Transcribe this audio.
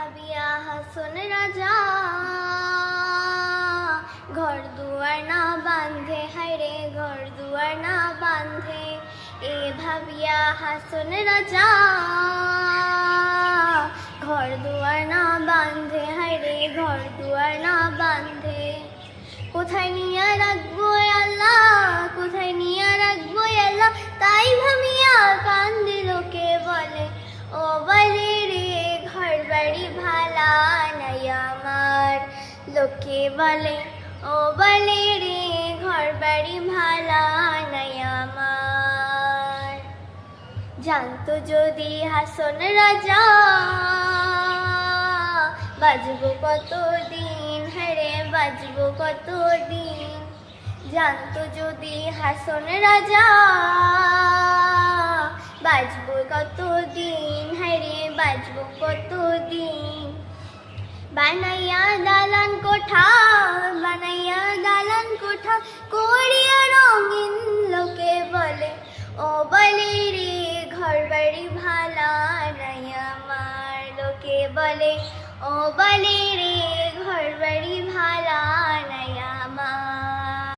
ভাবিয়া হাসন রাজা ঘর দুয়ার না বাঁধে, হায়রে ঘর দুয়ার না বাঁধে। এ ভাবিয়া হাসন রাজা ঘর দুয়ার না বাঁধে, হায়রে ঘর দুয়ার না বাঁধে। কোথায় নিয়ে রাখবো আল্লাহ, কোথায় নিয়ে রাখবো আল্লাহ, তাই ভাবিয়া কান্দে লোকে বলে ও বলে রে ঘর বাড়ি ভালা নাই আমার। লোকে বলে ও বলে রে ঘর বাড়ি ভালা নাই আমার। জানতো যদি হাসন রাজা বাজবো কতদিন, হ্যারে বাজবো কতদিন। জানতো যদি হাসন রাজা বাজবো কতদিন, হ্যারে বাজবো কতদিন। বানাইয়া দালান কোঠা, বানাইয়া দালান কোঠা করিয়া রঙিন, লোকে বলে ও বলে রে ঘর বাড়ি ভালা নাই আমার। লোকে বলে ও বলে রে ঘর বাড়ি ভালা নাই আমার।